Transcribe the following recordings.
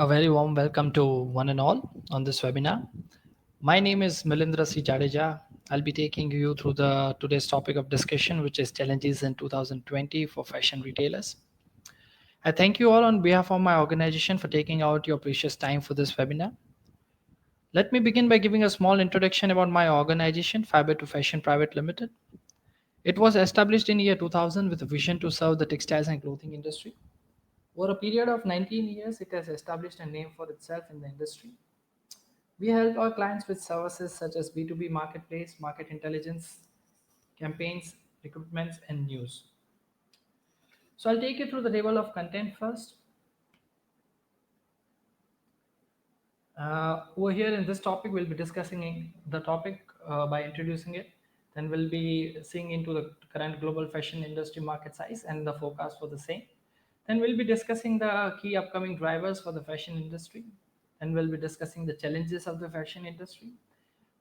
A very warm welcome to one and all on this webinar. My name is Milindra C. Jadeja. I'll be taking you through the today's topic of discussion, which is challenges in 2020 for fashion retailers. I thank you all on behalf of my organization for taking out your precious time for this webinar. Let me begin by giving a small introduction about my organization, Fiber to Fashion Private Limited. It was established in year 2000 with a vision to serve the textiles and clothing industry. Over a period of 19 years, it has established a name for itself in the industry. We help our clients with services such as B2B marketplace, market intelligence, campaigns, recruitments, and news. So I'll take you through the table of content first. Over here in this topic, we'll be discussing the topic by introducing it. Then we'll be seeing into the current global fashion industry market size and the forecast for the same. Then we'll be discussing the key upcoming drivers for the fashion industry. Then we'll be discussing the challenges of the fashion industry.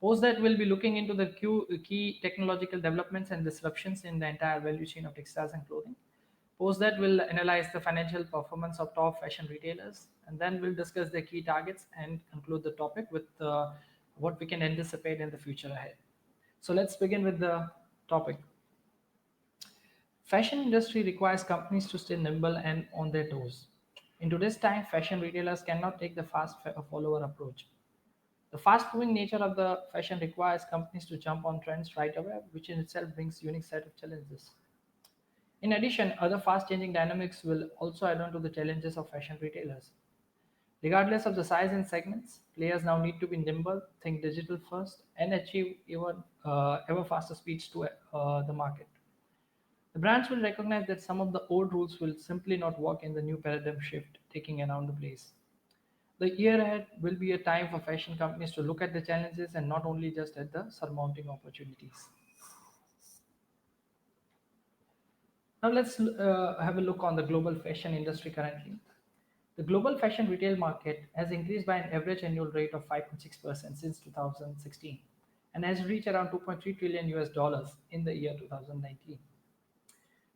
Post that, we'll be looking into the key technological developments and disruptions in the entire value chain of textiles and clothing. Post that, we'll analyze the financial performance of top fashion retailers, and then we'll discuss their key targets and conclude the topic with what we can anticipate in the future ahead. So let's begin with the topic. Fashion industry requires companies to stay nimble and on their toes. In today's time, fashion retailers cannot take the fast follower approach. The fast-moving nature of the fashion requires companies to jump on trends right away, which in itself brings unique set of challenges. In addition, other fast-changing dynamics will also add on to the challenges of fashion retailers. Regardless of the size and segments, players now need to be nimble, think digital first, and achieve even ever faster speeds to the market. The brands will recognize that some of the old rules will simply not work in the new paradigm shift taking around the place. The year ahead will be a time for fashion companies to look at the challenges and not only just at the surmounting opportunities. Now let's have a look on the global fashion industry currently. The global fashion retail market has increased by an average annual rate of 5.6% since 2016 and has reached around 2.3 trillion US dollars in the year 2019.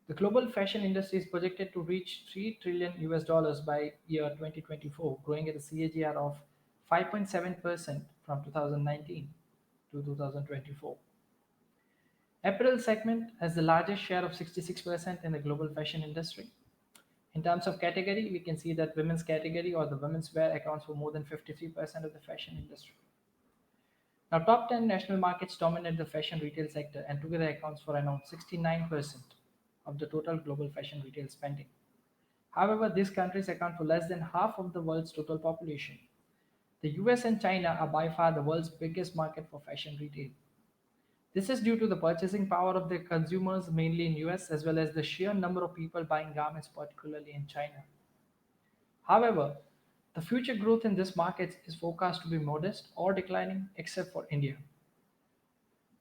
The global fashion industry is projected to reach 3 trillion US dollars by year 2024, growing at a CAGR of 5.7% from 2019 to 2024. Apparel segment has the largest share of 66% in the global fashion industry. In terms of category, we can see that women's category or the women's wear accounts for more than 53% of the fashion industry. Now, top 10 national markets dominate the fashion retail sector and together accounts for around 69% of the total global fashion retail spending. However, these countries account for less than half of the world's total population. The US and China are by far the world's biggest market for fashion retail. This is due to the purchasing power of the consumers, mainly in US, as well as the sheer number of people buying garments, particularly in China. However, the future growth in this market is forecast to be modest or declining, except for India.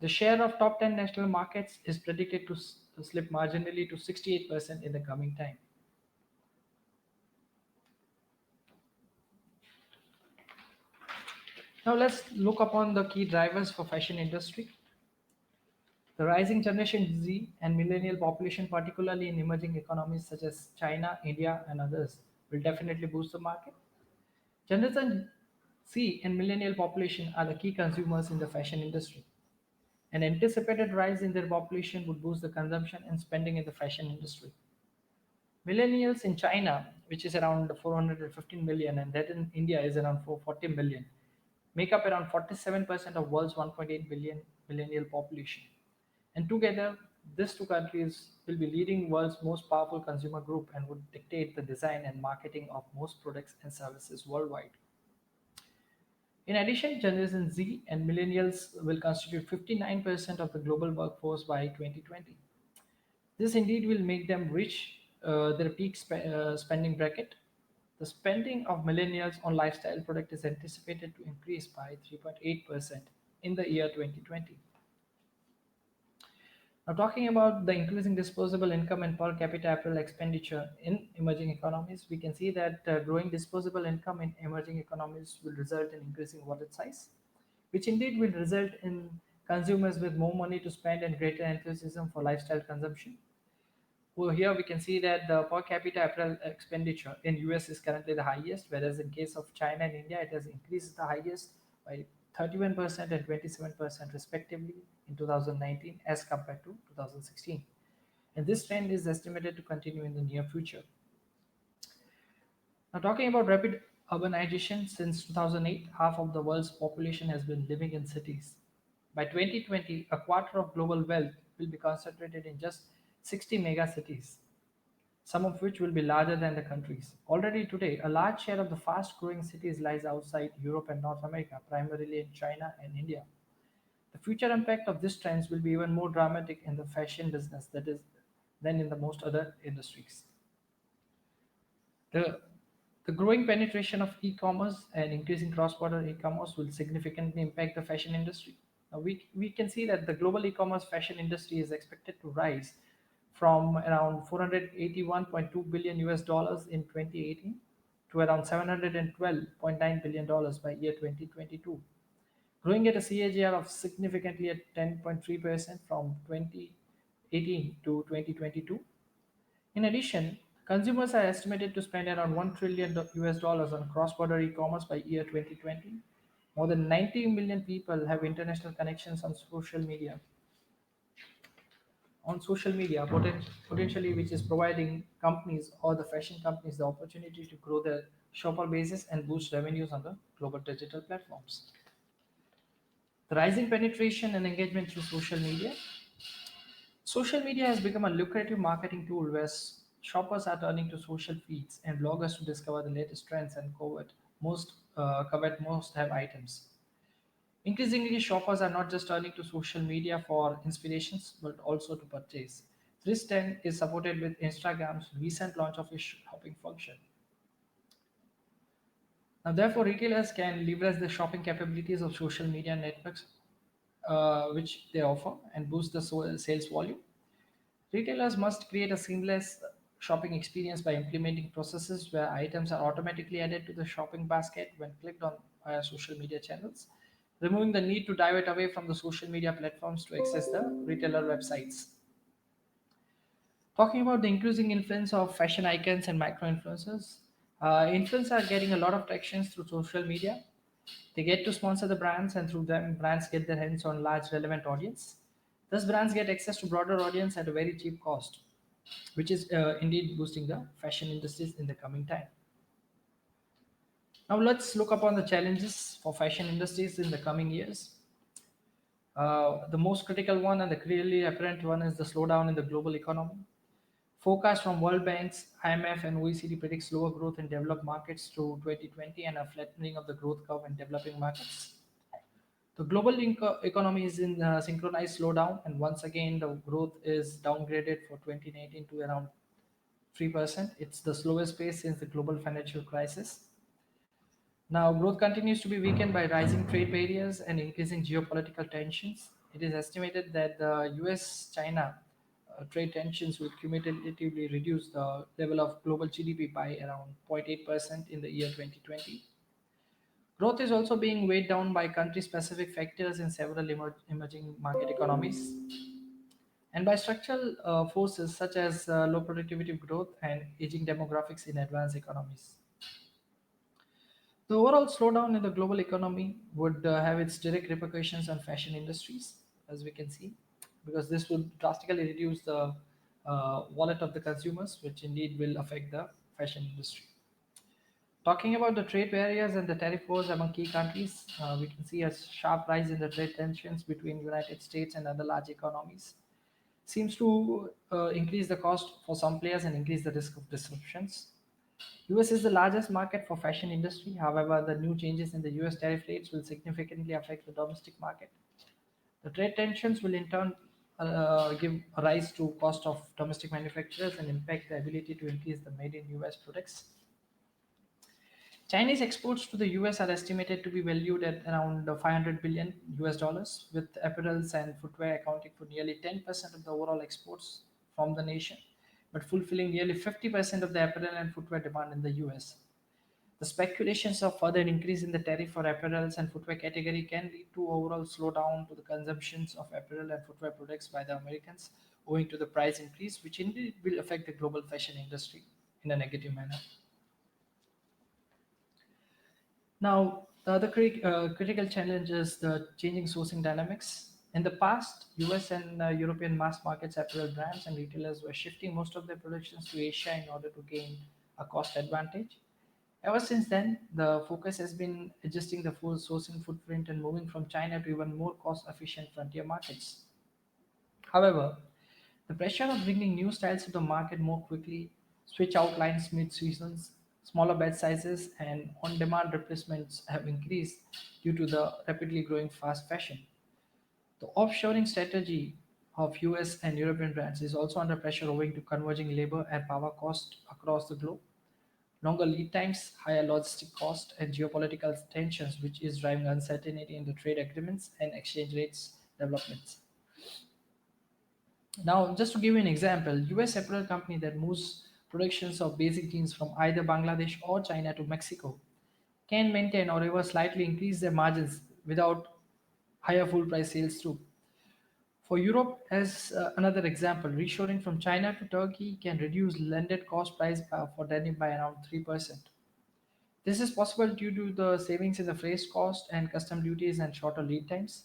The share of top 10 national markets is predicted to slip marginally to 68% in the coming time. Now let's look upon the key drivers for fashion industry. The rising generation Z and millennial population, particularly in emerging economies such as China, India, and others, will definitely boost the market. Generation Z and millennial population are the key consumers in the fashion industry. An anticipated rise in their population would boost the consumption and spending in the fashion industry. Millennials in China, which is around 415 million, and that in India is around 440 million, make up around 47% of world's 1.8 billion millennial population. And together, these two countries will be leading world's most powerful consumer group and would dictate the design and marketing of most products and services worldwide. In addition, Generation Z and millennials will constitute 59% of the global workforce by 2020. This indeed will make them reach their peak spending bracket. The spending of millennials on lifestyle product is anticipated to increase by 3.8% in the year 2020. Now, talking about the increasing disposable income and per capita apparel expenditure in emerging economies, we can see that growing disposable income in emerging economies will result in increasing wallet size, which indeed will result in consumers with more money to spend and greater enthusiasm for lifestyle consumption. Well, here we can see that the per capita apparel expenditure in US is currently the highest, whereas in case of China and India, it has increased the highest by 31% and 27% respectively in 2019 as compared to 2016. And this trend is estimated to continue in the near future. Now, talking about rapid urbanization, since 2008, half of the world's population has been living in cities. By 2020, a quarter of global wealth will be concentrated in just 60 mega cities, some of which will be larger than the countries. Already today, a large share of the fast growing cities lies outside Europe and North America, primarily in China and India. The future impact of these trends will be even more dramatic in the fashion business that is than in the most other industries. The, the growing penetration of e-commerce and increasing cross-border e-commerce will significantly impact the fashion industry. Now we can see that the global e-commerce fashion industry is expected to rise from around 481.2 billion US dollars in 2018 to around 712.9 billion dollars by year 2022, growing at a CAGR of significantly at 10.3% from 2018 to 2022. In addition, consumers are estimated to spend around 1 trillion US dollars on cross-border e-commerce by year 2020. More than 90 million people have international connections on social media potentially, which is providing companies or the fashion companies the opportunity to grow their shopper bases and boost revenues on the global digital platforms. The rising penetration and engagement through social media. Social media has become a lucrative marketing tool where shoppers are turning to social feeds and bloggers to discover the latest trends and covet most have items. Increasingly, shoppers are not just turning to social media for inspirations but also to purchase. This trend is supported with Instagram's recent launch of its shopping function. Now, therefore, retailers can leverage the shopping capabilities of social media networks, which they offer, and boost the sales volume. Retailers must create a seamless shopping experience by implementing processes where items are automatically added to the shopping basket when clicked on via social media channels, removing the need to divert away from the social media platforms to access the retailer websites. Talking about the increasing influence of fashion icons and micro influencers, influencers are getting a lot of traction through social media. They get to sponsor the brands, and through them, brands get their hands on large relevant audience. Thus, brands get access to broader audience at a very cheap cost, which is indeed boosting the fashion industries in the coming time. Now, let's look upon the challenges for fashion industries in the coming years. The most critical one and the clearly apparent one is the slowdown in the global economy. Forecast from World Bank's IMF and OECD predict slower growth in developed markets through 2020 and a flattening of the growth curve in developing markets. The global economy is in synchronized slowdown, and once again, the growth is downgraded for 2019 to around 3%. It's the slowest pace since the global financial crisis. Now, growth continues to be weakened by rising trade barriers and increasing geopolitical tensions. It is estimated that the US China trade tensions will cumulatively reduce the level of global GDP by around 0.8% in the year 2020. Growth is also being weighed down by country specific factors in several emerging market economies and by structural forces such as low productivity growth and aging demographics in advanced economies. The overall slowdown in the global economy would have its direct repercussions on fashion industries, as we can see, because this would drastically reduce the wallet of the consumers, which indeed will affect the fashion industry. Talking about the trade barriers and the tariff wars among key countries, we can see a sharp rise in the trade tensions between United States and other large economies. Seems to increase the cost for some players and increase the risk of disruptions. US is the largest market for fashion industry. However, the new changes in the US tariff rates will significantly affect the domestic market. The trade tensions will in turn give a rise to cost of domestic manufacturers and impact the ability to increase the made in US products. Chinese exports to the US are estimated to be valued at around 500 billion US dollars, with apparels and footwear accounting for nearly 10% of the overall exports from the nation, but fulfilling nearly 50% of the apparel and footwear demand in the US. The speculations of further increase in the tariff for apparels and footwear category can lead to overall slowdown to the consumptions of apparel and footwear products by the Americans owing to the price increase, which indeed will affect the global fashion industry in a negative manner. Now, the other critical challenge is the changing sourcing dynamics. In the past, US and European mass markets apparel brands and retailers were shifting most of their productions to Asia in order to gain a cost advantage. Ever since then, the focus has been adjusting the full sourcing footprint and moving from China to even more cost efficient frontier markets. However, the pressure of bringing new styles to the market more quickly, switch outlines mid-seasons, smaller batch sizes, and on-demand replacements have increased due to the rapidly growing fast fashion. The offshoring strategy of US and European brands is also under pressure owing to converging labor and power costs across the globe, longer lead times, higher logistic costs, and geopolitical tensions, which is driving uncertainty in the trade agreements and exchange rates developments. Now, just to give you an example, US apparel company that moves productions of basic jeans from either Bangladesh or China to Mexico can maintain or even slightly increase their margins without higher full price sales through. For Europe, as another example, reshoring from China to Turkey can reduce landed cost price for denim by around 3%. This is possible due to the savings in the freight cost and custom duties and shorter lead times.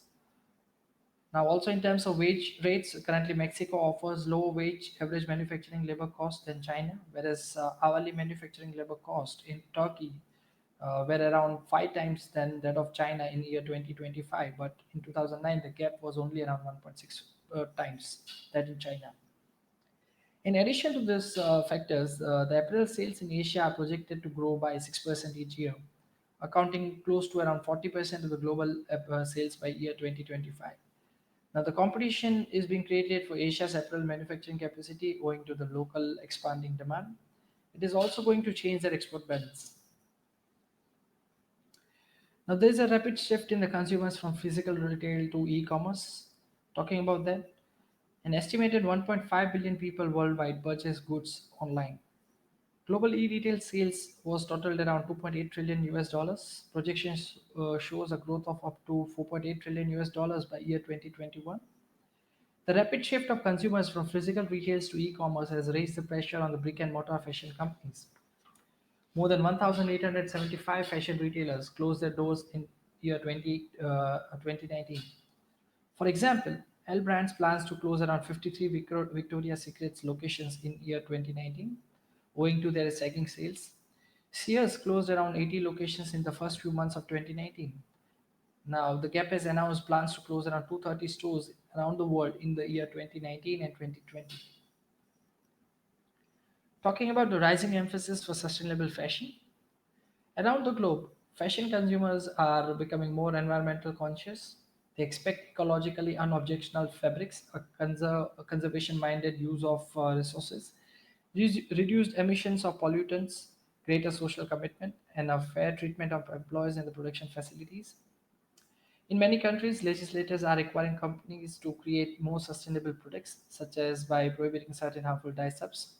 Now, also in terms of wage rates, currently Mexico offers lower wage average manufacturing labor cost than China, whereas hourly manufacturing labor cost in Turkey were around 5 times than that of China in year 2025. But in 2009, the gap was only around 1.6 times that in China. In addition to these factors, the apparel sales in Asia are projected to grow by 6% each year, accounting close to around 40% of the global sales by year 2025. Now, the competition is being created for Asia's apparel manufacturing capacity owing to the local expanding demand. It is also going to change their export balance. Now, there is a rapid shift in the consumers from physical retail to e commerce. Talking about that, an estimated 1.5 billion people worldwide purchase goods online. Global e-retail sales was totaled around 2.8 trillion US dollars. Projections shows a growth of up to 4.8 trillion US dollars by year 2021. The rapid shift of consumers from physical retails to e-commerce has raised the pressure on the brick and mortar fashion companies. More than 1,875 fashion retailers closed their doors in year 2019. For example, L Brands plans to close around 53 Victoria's Secrets locations in year 2019, owing to their sagging sales. Sears closed around 80 locations in the first few months of 2019. Now, the Gap has announced plans to close around 230 stores around the world in the year 2019 and 2020. Talking about the rising emphasis for sustainable fashion, around the globe, fashion consumers are becoming more environmental conscious. They expect ecologically unobjectionable fabrics, a conservation minded use of resources, reduced emissions of pollutants, greater social commitment, and a fair treatment of employees in the production facilities. In many countries, legislators are requiring companies to create more sustainable products, such as by prohibiting certain harmful dye subs.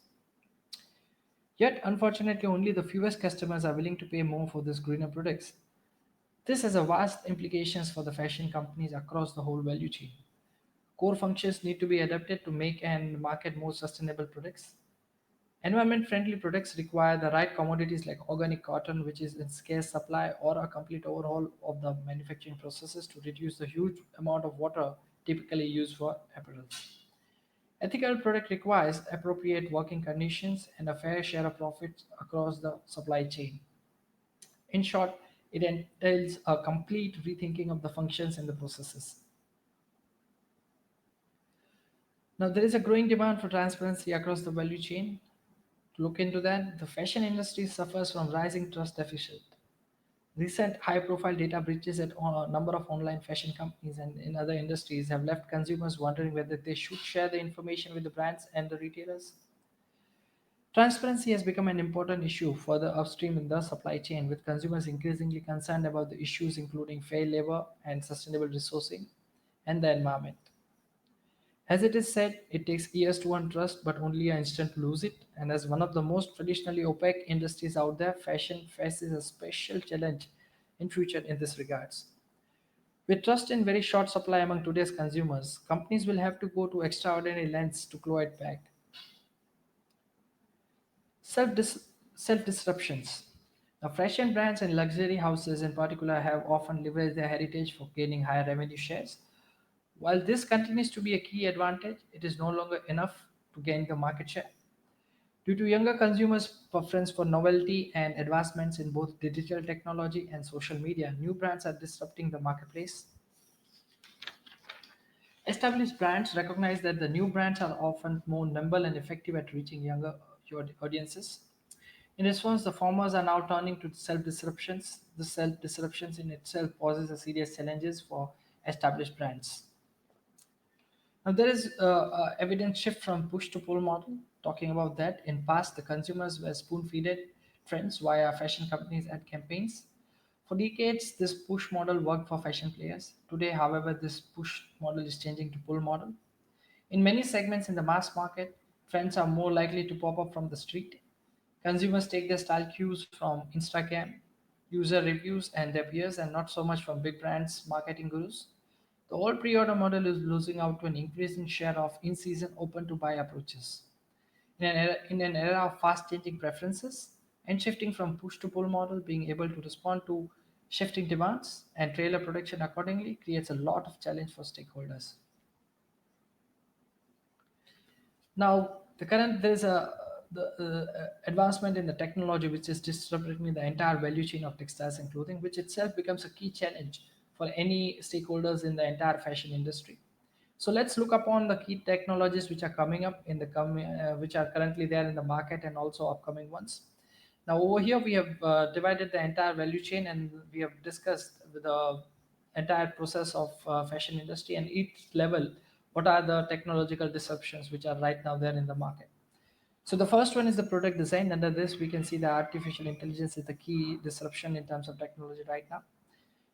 Yet, unfortunately, only the fewest customers are willing to pay more for these greener products. This has a vast implications for the fashion companies across the whole value chain. Core functions need to be adapted to make and market more sustainable products. Environment friendly products require the right commodities like organic cotton, which is in scarce supply, or a complete overhaul of the manufacturing processes to reduce the huge amount of water typically used for apparel. Ethical product requires appropriate working conditions and a fair share of profits across the supply chain. In short, it entails a complete rethinking of the functions and the processes. Now, there is a growing demand for transparency across the value chain. To look into that, the fashion industry suffers from rising trust deficit. Recent high-profile data breaches at a number of online fashion companies and in other industries have left consumers wondering whether they should share the information with the brands and the retailers. Transparency has become an important issue further upstream in the supply chain, with consumers increasingly concerned about the issues including fair labor and sustainable resourcing and the environment. As it is said, it takes years to earn trust, but only an instant to lose it. And as one of the most traditionally opaque industries out there, fashion faces a special challenge in future in this regards. With trust in very short supply among today's consumers, companies will have to go to extraordinary lengths to claw it back. Self self disruptions. Now, fashion brands and luxury houses in particular have often leveraged their heritage for gaining higher revenue shares. While this continues to be a key advantage, it is no longer enough to gain the market share. Due to younger consumers' preference for novelty and advancements in both digital technology and social media, new brands are disrupting the marketplace. Established brands recognize that the new brands are often more nimble and effective at reaching younger audiences. In response, the formers are now turning to self disruptions. The self disruptions in itself poses a serious challenges for established brands. Now there is evident shift from push to pull model. Talking about that, in past the consumers were spoon-feeded trends via fashion companies and campaigns. For decades, this push model worked for fashion players. Today, however, this push model is changing to pull model. In many segments in the mass market, trends are more likely to pop up from the street. Consumers take their style cues from Instagram, user reviews, and their peers, and not so much from big brands, marketing gurus. The old pre-order model is losing out to an increasing share of in-season open-to-buy approaches. In an era of fast-changing preferences and shifting from push-to-pull model, being able to respond to shifting demands and trailer production accordingly creates a lot of challenge for stakeholders. Now, there's a advancement in the technology which is disrupting the entire value chain of textiles and clothing, which itself becomes a key challenge for any stakeholders in the entire fashion industry. So let's look upon the key technologies which are coming up in the which are currently there in the market and also upcoming ones. Now over here we have divided the entire value chain and we have discussed the entire process of fashion industry and each level what are the technological disruptions which are right now there in the market. So the first one is the product design. Under this we can see the artificial intelligence is the key disruption in terms of technology right now.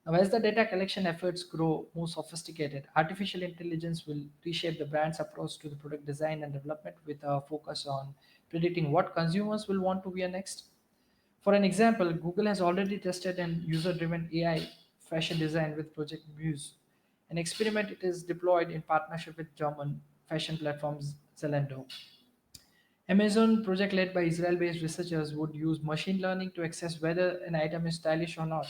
Now, as the data collection efforts grow more sophisticated, artificial intelligence will reshape the brand's approach to the product design and development with a focus on predicting what consumers will want to wear next. For an example, Google has already tested an user-driven AI fashion design with Project Muse. An experiment it is deployed in partnership with German fashion platforms Zalando. Amazon project led by Israel-based researchers would use machine learning to assess whether an item is stylish or not.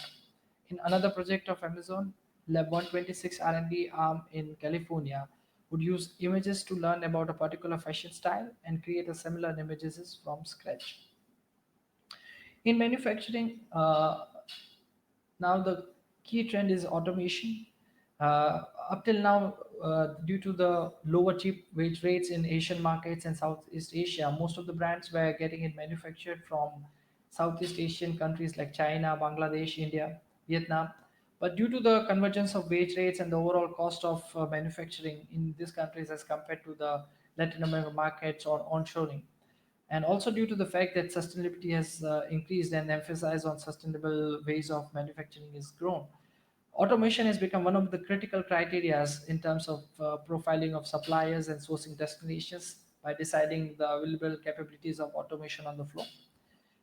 In another project of Amazon, Lab 126 R&D arm in California would use images to learn about a particular fashion style and create a similar images from scratch. In manufacturing, now the key trend is automation. Up till now, due to the lower cheap wage rates in Asian markets and Southeast Asia, most of the brands were getting it manufactured from Southeast Asian countries like China, Bangladesh, India, Vietnam. But due to the convergence of wage rates and the overall cost of manufacturing in these countries as compared to the Latin American markets or onshoring, and also due to the fact that sustainability has increased and emphasis on sustainable ways of manufacturing is grown. Automation has become one of the critical criteria in terms of profiling of suppliers and sourcing destinations by deciding the available capabilities of automation on the floor.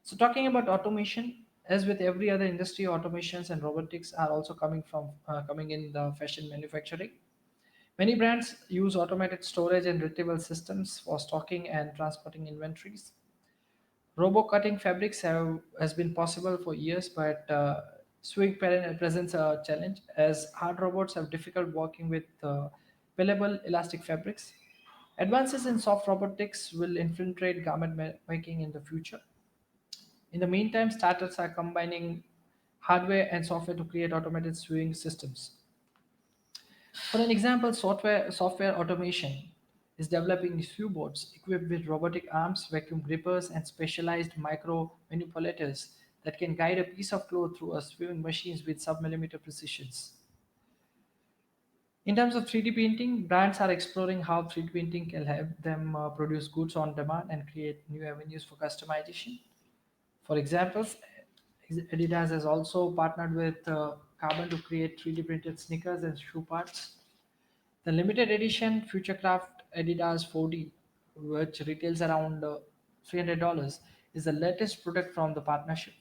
So talking about automation, as with every other industry, automations and robotics are also coming in the fashion manufacturing. Many brands use automated storage and retrieval systems for stocking and transporting inventories. Robo cutting fabrics has been possible for years, but presents a challenge as hard robots have difficult working with pillable elastic fabrics. Advances in soft robotics will infiltrate garment making in the future. In the meantime, startups are combining hardware and software to create automated sewing systems. For an example, software automation is developing sew boards equipped with robotic arms, vacuum grippers, and specialized micro manipulators that can guide a piece of cloth through a sewing machines with sub-millimeter precisions. In terms of 3D printing, brands are exploring how 3D printing can help them produce goods on demand and create new avenues for customization. For examples, Adidas has also partnered with Carbon to create 3D printed sneakers and shoe parts. The limited edition Futurecraft Adidas 4D, which retails around $300, is the latest product from the partnership.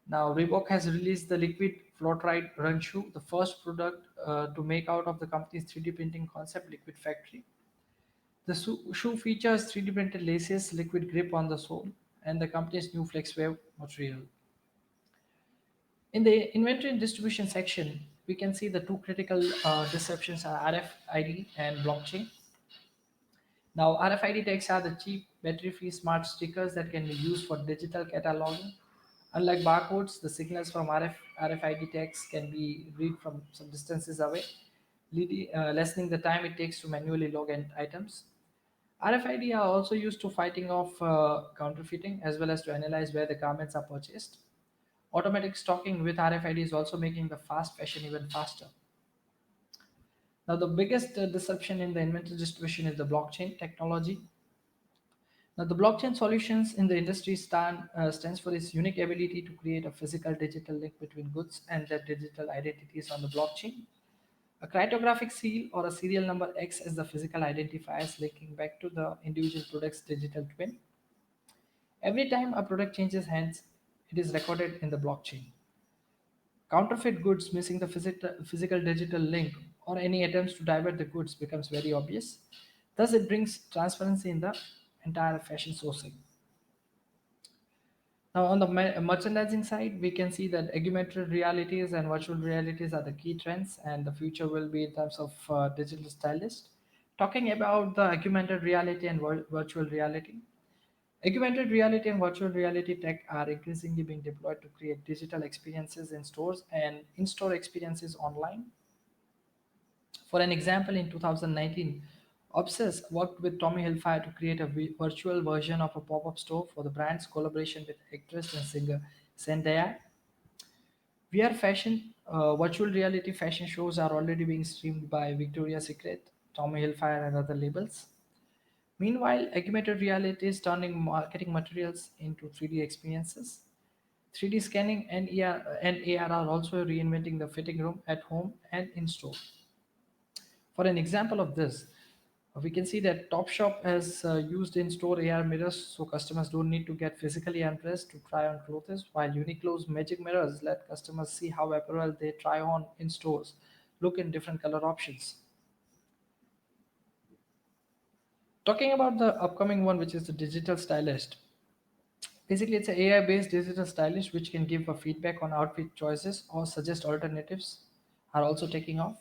Now, Reebok has released the liquid float run shoe, the first product to make out of the company's 3D printing concept, Liquid Factory. The shoe features 3D printed laces, liquid grip on the sole, and the company's new FlexWave material. In the inventory and distribution section, we can see the two critical disruptions are RFID and blockchain. Now, RFID tags are the cheap, battery-free smart stickers that can be used for digital cataloging. Unlike barcodes, the signals from RFID tags can be read from some distances away, lessening the time it takes to manually log in items. RFID are also used to fighting off counterfeiting as well as to analyze where the garments are purchased. Automatic stocking with RFID is also making the fast fashion even faster. Now, the biggest disruption in the inventory distribution is the blockchain technology. Now, the blockchain solutions in the industry stands for its unique ability to create a physical digital link between goods and their digital identities on the blockchain. A cryptographic seal or a serial number acts as the physical identifiers linking back to the individual product's digital twin. Every time a product changes hands, it is recorded in the blockchain. Counterfeit goods missing the physical digital link or any attempts to divert the goods becomes very obvious. Thus, it brings transparency in the entire fashion sourcing. Now, on the merchandising side, we can see that augmented realities and virtual realities are the key trends, and the future will be in terms of digital stylist. Talking about the augmented reality and virtual reality, augmented reality and virtual reality tech are increasingly being deployed to create digital experiences in stores and in store experiences online. For an example, in 2019, Obsess worked with Tommy Hilfiger to create a virtual version of a pop up store for the brand's collaboration with actress and singer Zendaya. VR fashion, virtual reality fashion shows are already being streamed by Victoria's Secret, Tommy Hilfiger, and other labels. Meanwhile, augmented reality is turning marketing materials into 3D experiences. 3D scanning and AR are also reinventing the fitting room at home and in store. For an example of this, we can see that Topshop has used in-store AR mirrors so customers don't need to get physically undressed to try on clothes, while Uniqlo's Magic Mirrors let customers see how apparel they try on in stores look in different color options. Talking about the upcoming one, which is the digital stylist. Basically, it's an AI-based digital stylist which can give a feedback on outfit choices or suggest alternatives are also taking off.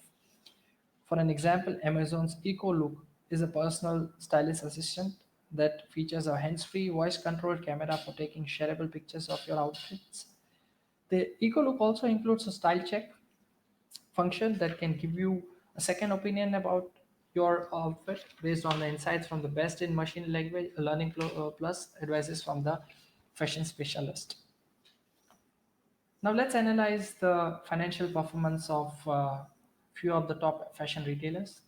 For an example, Amazon's Eco Look is a personal stylist assistant that features a hands-free voice-controlled camera for taking shareable pictures of your outfits. The Eco Look also includes a style check function that can give you a second opinion about your outfit based on the insights from the best in machine language learning plus advices from the fashion specialist. Now let's analyze the financial performance of few of the top fashion retailers.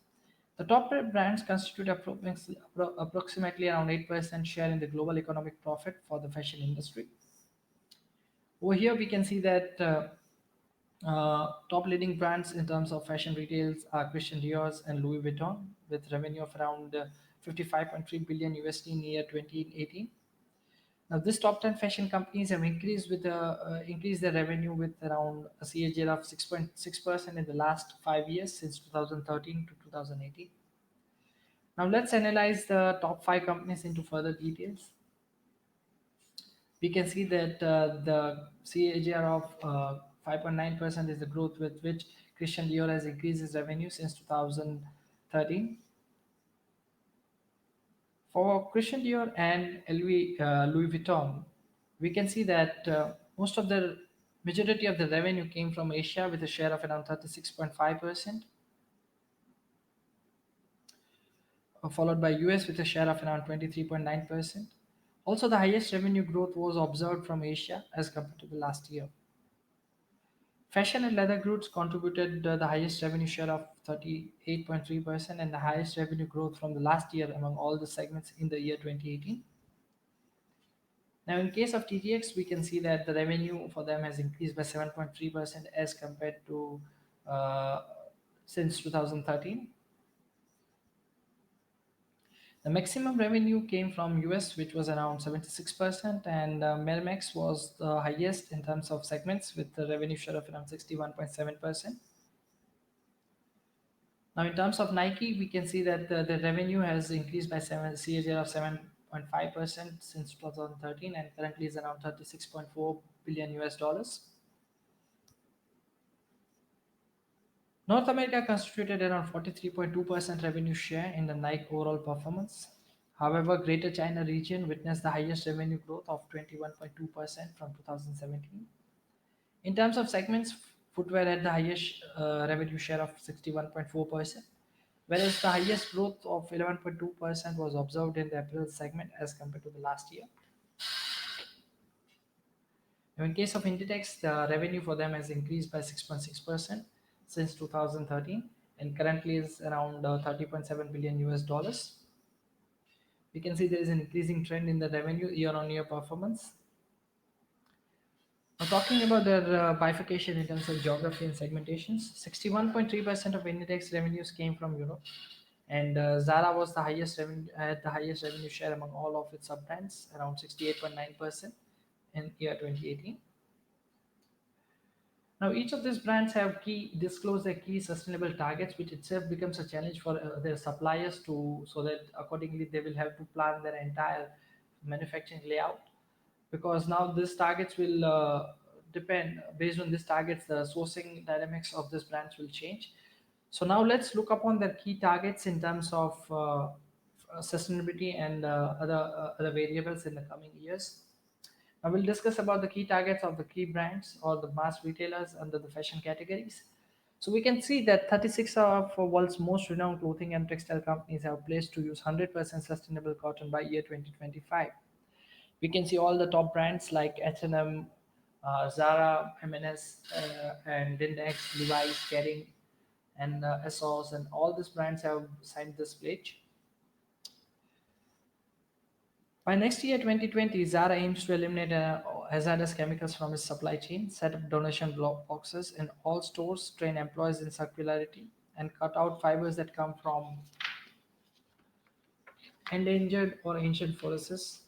The top brands constitute approximately around 8% share in the global economic profit for the fashion industry. Over here, we can see that top leading brands in terms of fashion retails are Christian Dior and Louis Vuitton, with revenue of around 55.3 billion USD in year 2018. Now, this top 10 fashion companies have increased their revenue with around a CAGR of 6.6% in the last 5 years since 2013 to 2018. Now, let's analyze the top five companies into further details. We can see that the CAGR of 5.9% is the growth with which Christian Dior has increased its revenue since 2013. For Christian Dior and Louis Vuitton, we can see that most of the majority of the revenue came from Asia with a share of around 36.5%, followed by US with a share of around 23.9%. Also, the highest revenue growth was observed from Asia as compared to the last year. Fashion and leather goods contributed the highest revenue share of 38.3% and the highest revenue growth from the last year among all the segments in the year 2018. Now, in case of TTX, we can see that the revenue for them has increased by 7.3% as compared to since 2013. The maximum revenue came from US, which was around 76%, and Mermex was the highest in terms of segments with the revenue share of around 61.7%. Now, in terms of Nike, we can see that the revenue has increased by CAGR of 7.5% since 2013 and currently is around 36.4 billion US dollars. North America constituted around 43.2% revenue share in the Nike overall performance. However, Greater China region witnessed the highest revenue growth of 21.2% from 2017. In terms of segments, footwear had the highest revenue share of 61.4%, whereas the highest growth of 11.2% was observed in the apparel segment as compared to the last year. Now, in case of Inditex, the revenue for them has increased by 6.6% since 2013 and currently is around 30.7 billion US dollars. We can see there is an increasing trend in the revenue year on year performance. Now, talking about their bifurcation in terms of geography and segmentations, 61.3% of Inditex revenues came from Europe, and Zara was the highest revenue had the highest revenue share among all of its sub brands, around 68.9% in year 2018. Now, each of these brands have key disclose their key sustainable targets, which itself becomes a challenge for their suppliers to so that accordingly they will have to plan their entire manufacturing layout because now these targets will depend based on these targets the sourcing dynamics of these brands will change. So now let's look upon their key targets in terms of sustainability and other variables in the coming years. I will discuss about the key targets of the key brands or the mass retailers under the fashion categories. So we can see that 36 of the world's most renowned clothing and textile companies have pledged to use 100% sustainable cotton by year 2025. We can see all the top brands like H&M, Zara, M&S, and Dindex, Levi's, Kering, and ASOS, and all these brands have signed this pledge. By next year, 2020, Zara aims to eliminate hazardous chemicals from its supply chain, set up donation block boxes in all stores, train employees in circularity, and cut out fibers that come from endangered or ancient forests.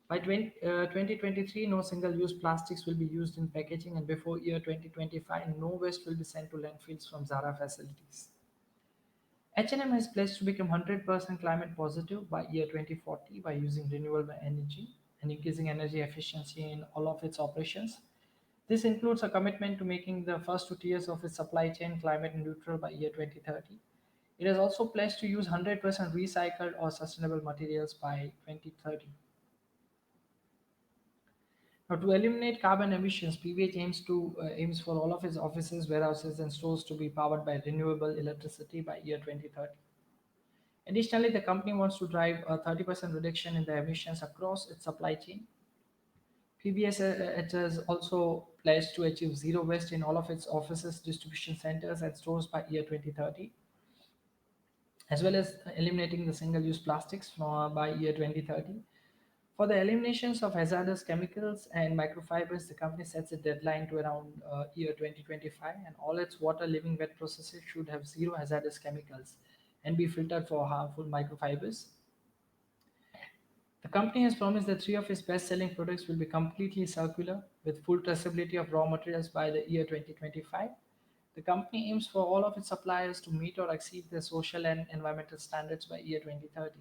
By 2023, no single-use plastics will be used in packaging, and before year 2025, no waste will be sent to landfills from Zara facilities. H&M has pledged to become 100% climate positive by year 2040 by using renewable energy and increasing energy efficiency in all of its operations. This includes a commitment to making the first 2 tiers of its supply chain climate neutral by year 2030. It has also pledged to use 100% recycled or sustainable materials by 2030. Now, to eliminate carbon emissions, PVH aims for all of its offices, warehouses, and stores to be powered by renewable electricity by year 2030. Additionally, the company wants to drive a 30% reduction in the emissions across its supply chain. PVH has also pledged to achieve zero waste in all of its offices, distribution centers, and stores by year 2030, as well as eliminating the single-use plastics by year 2030. For the eliminations of hazardous chemicals and microfibers, the company sets a deadline to around year 2025, and all its water living wet processes should have zero hazardous chemicals and be filtered for harmful microfibers. The company has promised that 3 of its best-selling products will be completely circular with full traceability of raw materials by the year 2025. The company aims for all of its suppliers to meet or exceed their social and environmental standards by year 2030.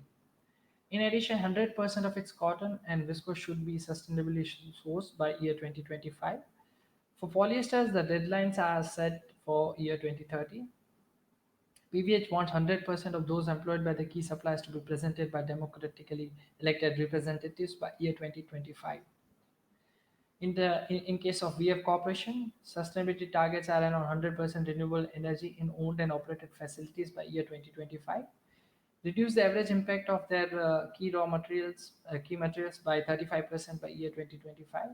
In addition, 100% of its cotton and viscose should be sustainably sourced by year 2025. For polyesters, the deadlines are set for year 2030. PVH wants 100% of those employed by the key suppliers to be presented by democratically elected representatives by year 2025. In case of VF Corporation, sustainability targets are around 100% renewable energy in owned and operated facilities by year 2025. Reduce the average impact of their key materials by 35% by year 2025.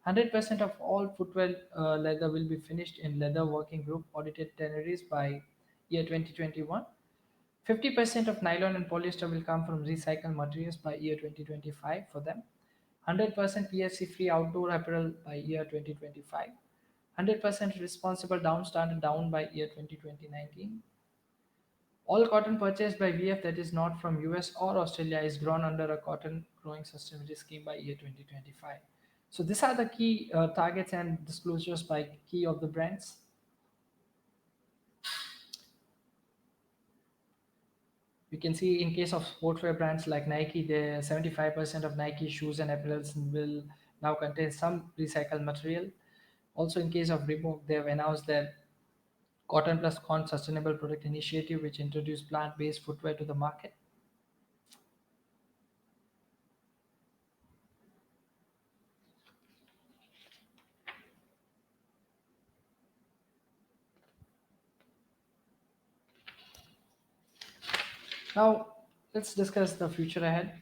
100% of all footwear leather will be finished in leather working group audited tanneries by year 2021. 50% of nylon and polyester will come from recycled materials by year 2025 for them. 100% PFC free outdoor apparel by year 2025. 100% responsible down standard down by year 2019. All cotton purchased by VF that is not from US or Australia is grown under a cotton growing sustainability scheme by year 2025. So these are the key targets and disclosures by key of the brands. You can see in case of sportswear brands like Nike, the 75% of Nike shoes and apparels will now contain some recycled material. Also, in case of Reebok, they have announced their Cotton Plus Con Sustainable Product Initiative, which introduced plant-based footwear to the market. Now, let's discuss the future ahead.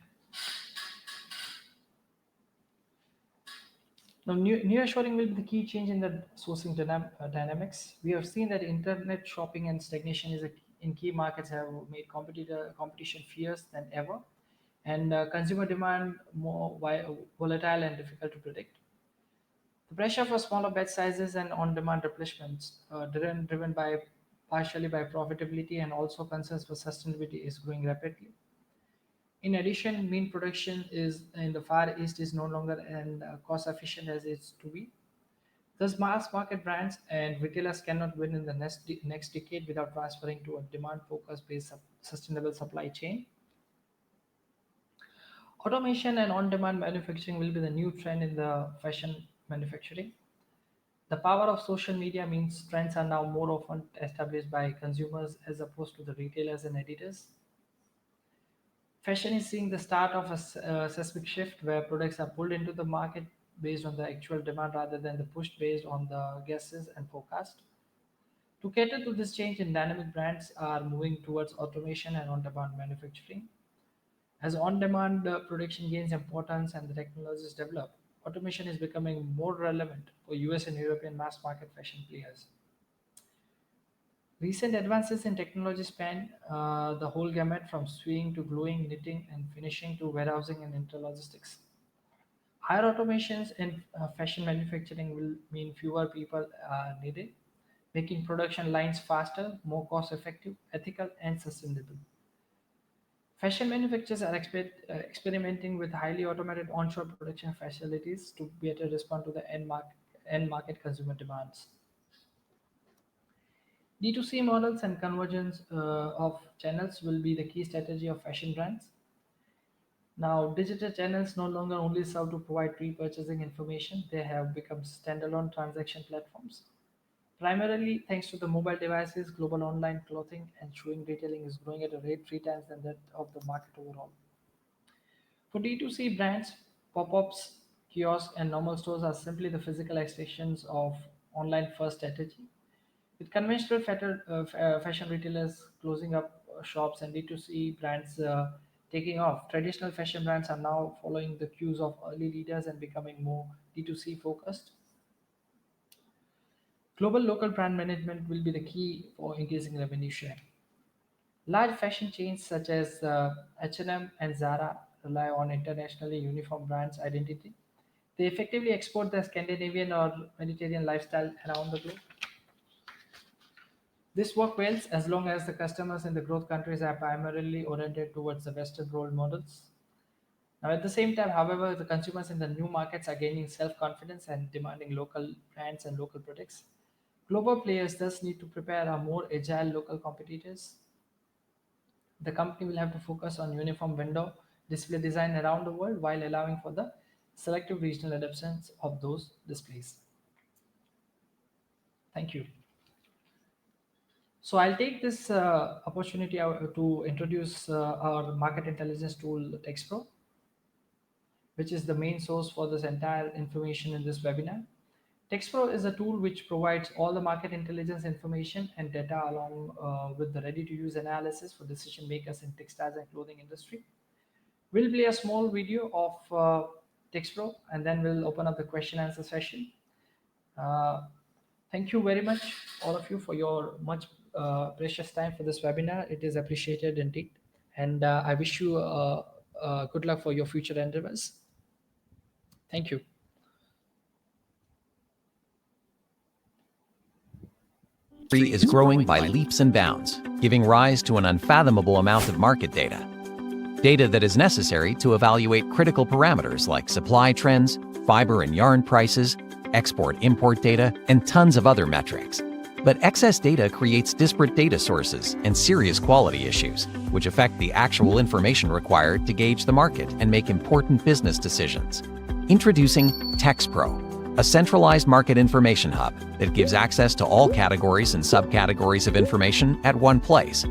Now, nearshoring will be the key change in the sourcing dynamics. We have seen that internet shopping and stagnation in key markets have made competition fierce than ever, and consumer demand more volatile and difficult to predict. The pressure for smaller batch sizes and on-demand replenishments, driven by partially by profitability and also concerns for sustainability, is growing rapidly. In addition, meat production is in the Far East is no longer and cost efficient as it is to be. Thus, mass market brands and retailers cannot win in the next decade without transferring to a demand-focused based sustainable supply chain. Automation and on-demand manufacturing will be the new trend in the fashion manufacturing. The power of social media means trends are now more often established by consumers as opposed to the retailers and editors. Fashion is seeing the start of a seismic shift where products are pulled into the market based on the actual demand rather than the push based on the guesses and forecast. To cater to this change in dynamic brands are moving towards automation and on-demand manufacturing. As on-demand production gains importance and the technologies develop, automation is becoming more relevant for US and European mass market fashion players. Recent advances in technology span the whole gamut from sewing to gluing, knitting, and finishing to warehousing and intralogistics. Higher automations in fashion manufacturing will mean fewer people are needed, making production lines faster, more cost effective, ethical, and sustainable. Fashion manufacturers are experimenting with highly automated onshore production facilities to better respond to the end market consumer demands. D2C models and convergence of channels will be the key strategy of fashion brands. Now, digital channels no longer only serve to provide pre-purchasing information, they have become standalone transaction platforms. Primarily thanks to the mobile devices, global online clothing and shoeing retailing is growing at a rate three times than that of the market overall. For D2C brands, pop-ups, kiosks, and normal stores are simply the physical extensions of online first strategy. With conventional fashion retailers closing up shops and D2C brands taking off, traditional fashion brands are now following the cues of early leaders and becoming more D2C focused. Global local brand management will be the key for increasing revenue share. Large fashion chains such as H&M and Zara rely on internationally uniform brands identity. They effectively export their Scandinavian or Mediterranean lifestyle around the globe. This works well as long as the customers in the growth countries are primarily oriented towards the Western role models. Now, at the same time, however, the consumers in the new markets are gaining self-confidence and demanding local brands and local products. Global players thus need to prepare a more agile local competitors. The company will have to focus on uniform window display design around the world while allowing for the selective regional adaptations of those displays. Thank you. So I'll take this opportunity to introduce our market intelligence tool TextPro, which is the main source for this entire information in this webinar. TextPro is a tool which provides all the market intelligence information and data along with the ready-to-use analysis for decision makers in textiles and clothing industry. We'll play a small video of TextPro and then we'll open up the question answer session. Uh, Thank you very much, all of you, for your much precious time for this webinar. It is appreciated indeed. And I wish you good luck for your future endeavors. Thank you. is growing by leaps and bounds, giving rise to an unfathomable amount of market data. Data that is necessary to evaluate critical parameters like supply trends, fiber and yarn prices, export-import data, and tons of other metrics. But excess data creates disparate data sources and serious quality issues, which affect the actual information required to gauge the market and make important business decisions. Introducing TexPro, a centralized market information hub that gives access to all categories and subcategories of information at one place.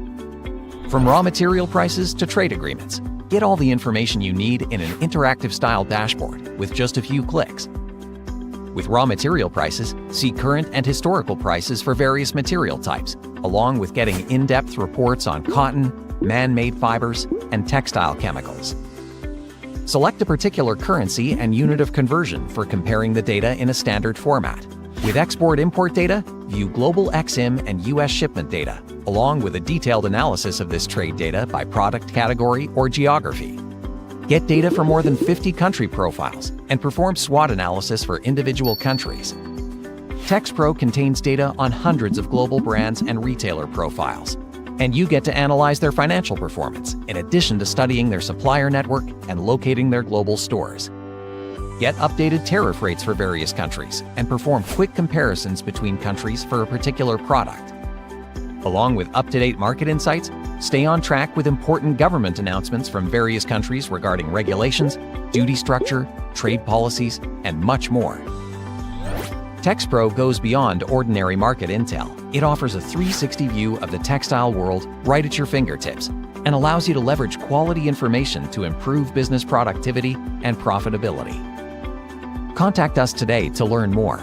From raw material prices to trade agreements, get all the information you need in an interactive style dashboard with just a few clicks. With raw material prices, see current and historical prices for various material types, along with getting in-depth reports on cotton, man-made fibers, and textile chemicals. Select a particular currency and unit of conversion for comparing the data in a standard format. With export-import data, view global XIM and US shipment data, along with a detailed analysis of this trade data by product category or geography. Get data for more than 50 country profiles and perform SWOT analysis for individual countries. TexPro contains data on hundreds of global brands and retailer profiles, and you get to analyze their financial performance in addition to studying their supplier network and locating their global stores. Get updated tariff rates for various countries and perform quick comparisons between countries for a particular product. Along with up-to-date market insights, stay on track with important government announcements from various countries regarding regulations, duty structure, trade policies, and much more. TexPro goes beyond ordinary market intel. It offers a 360 view of the textile world right at your fingertips and allows you to leverage quality information to improve business productivity and profitability. Contact us today to learn more.